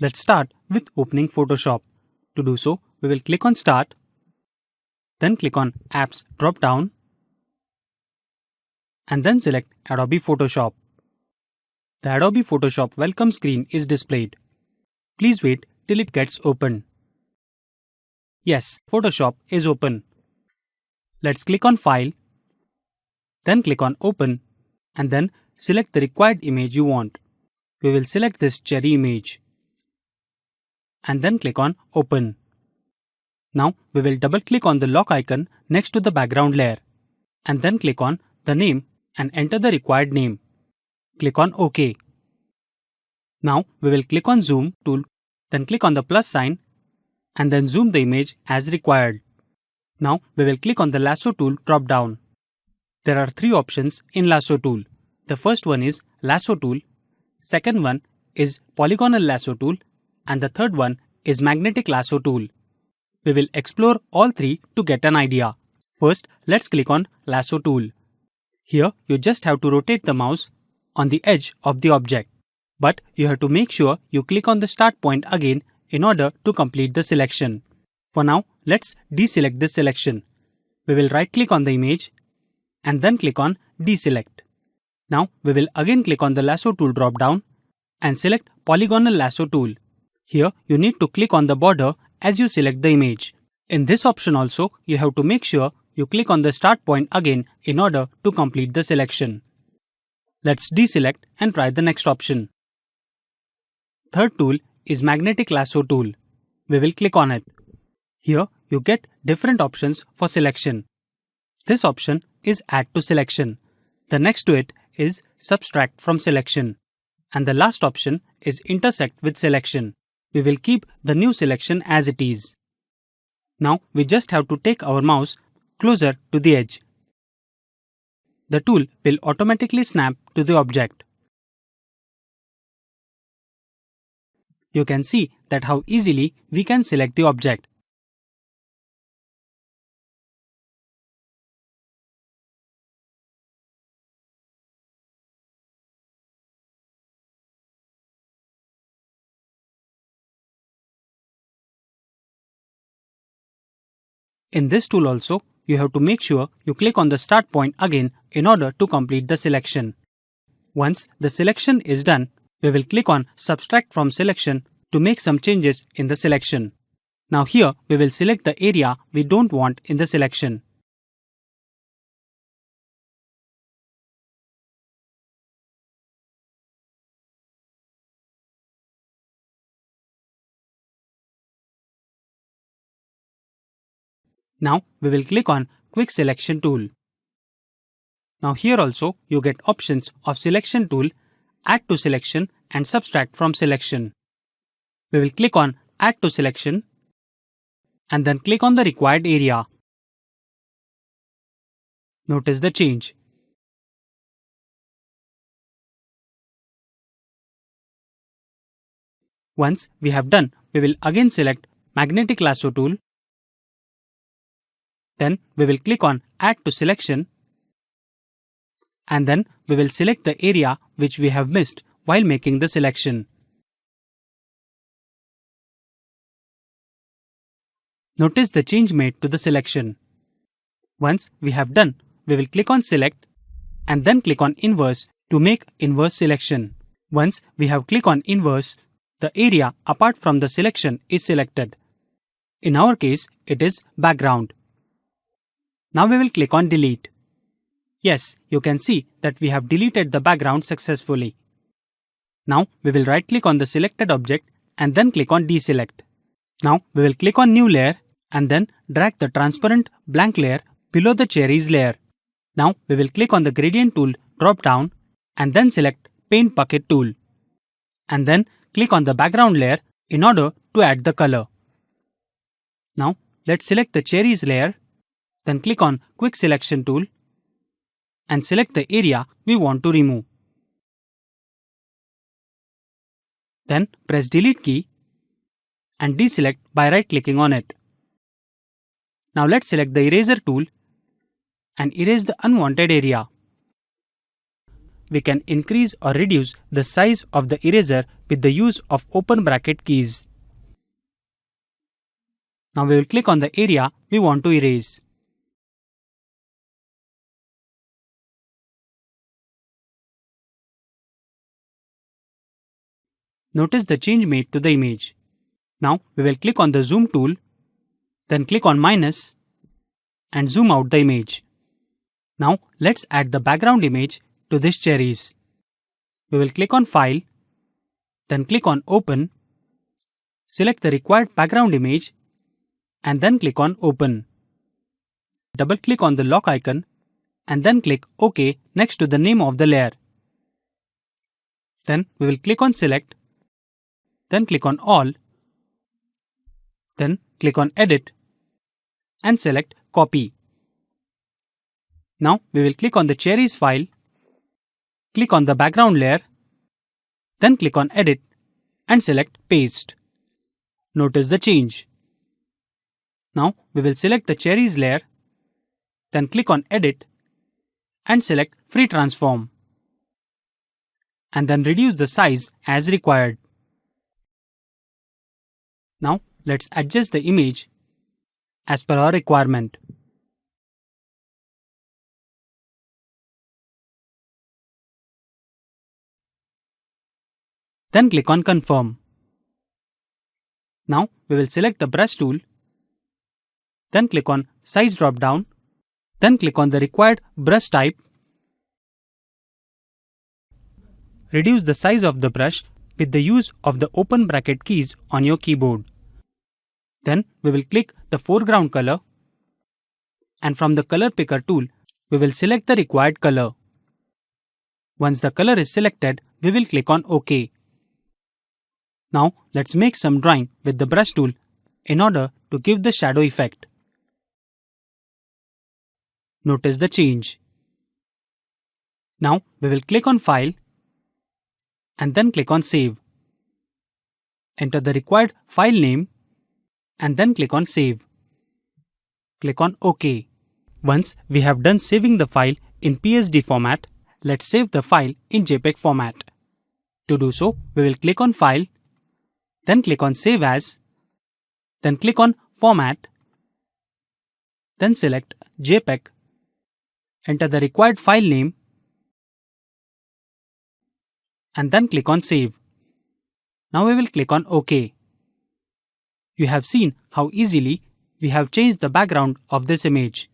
Let's start with opening Photoshop. To do so, we will click on Start, then click on Apps drop-down, and then select Adobe Photoshop. The Adobe Photoshop welcome screen is displayed. Please wait till it gets open. Yes, Photoshop is open. Let's click on File, then click on Open, and then select the required image you want. We will select this cherry image, and then click on Open. Now we will double click on the lock icon next to the background layer, and then click on the name and enter the required name. Click on OK. Now we will click on Zoom tool, then click on the plus sign, and then zoom the image as required. Now we will click on the lasso tool drop down. There are three options in lasso tool. The first one is lasso tool, second one is polygonal lasso tool, and the third one is magnetic lasso tool. We will explore all three to get an idea. First, let's click on lasso tool. Here you just have to rotate the mouse on the edge of the object. But you have to make sure you click on the start point again in order to complete the selection. For now, let's deselect this selection. We will right click on the image and then click on deselect. Now we will again click on the lasso tool drop down and select polygonal lasso tool. Here you need to click on the border as you select the image. In this option also, you have to make sure you click on the start point again in order to complete the selection. Let's deselect and try the next option. Third tool is magnetic lasso tool. We will click on it. Here you get different options for selection. This option is add to selection. The next to it is subtract from selection. And the last option is intersect with selection. We will keep the new selection as it is. Now we just have to take our mouse closer to the edge. The tool will automatically snap to the object. You can see that how easily we can select the object. In this tool also, you have to make sure you click on the start point again in order to complete the selection. Once the selection is done, we will click on subtract from selection to make some changes in the selection. Now here we will select the area we don't want in the selection. Now we will click on Quick Selection tool. Now here also you get options of Selection tool, Add to selection and Subtract from selection. We will click on Add to selection and then click on the required area. Notice the change. Once we have done, we will again select Magnetic Lasso tool. Then we will click on Add to selection, and then we will select the area which we have missed while making the selection. Notice the change made to the selection. Once we have done, we will click on Select and then click on Inverse to make inverse selection. Once we have clicked on Inverse, the area apart from the selection is selected. In our case, it is background. Now we will click on Delete. Yes, you can see that we have deleted the background successfully. Now we will right click on the selected object and then click on Deselect. Now we will click on New Layer and then drag the transparent blank layer below the cherries layer. Now we will click on the Gradient tool drop down and then select Paint Bucket tool. And then click on the background layer in order to add the color. Now let's select the cherries layer. Then click on Quick Selection tool and select the area we want to remove. Then press Delete key and deselect by right clicking on it. Now let's select the Eraser tool and erase the unwanted area. we can increase or reduce the size of the eraser with the use of open bracket keys. Now we will click on the area we want to erase. Notice the change made to the image. Now we will click on the zoom tool, then click on minus and zoom out the image. Now let's add the background image to this cherries. We will click on File, then click on Open, select the required background image and then click on Open. Double click on the lock icon and then click OK next to the name of the layer. Then we will click on Select, then click on All, then click on Edit and select Copy. Now we will click on the cherries file, click on the background layer, then click on Edit and select Paste. Notice the change. Now we will select the cherries layer, then click on Edit and select Free Transform. And then reduce the size as required. Now let's adjust the image as per our requirement. Then click on Confirm. Now we will select the brush tool, then click on Size drop down, then click on the required brush type. Reduce the size of the brush with the use of the open bracket keys on your keyboard. Then we will click the foreground color and from the color picker tool, we will select the required color. Once the color is selected, we will click on OK. Now let's make some drawing with the brush tool in order to give the shadow effect. Notice the change. Now we will click on File and then click on Save. Enter the required file name and then click on Save. Click on OK. Once we have done saving the file in PSD format, let's save the file in JPEG format. To do so, we will click on File, then click on Save As, then click on Format, then select JPEG, enter the required file name, and then click on Save. Now we will click on OK. You have seen how easily we have changed the background of this image.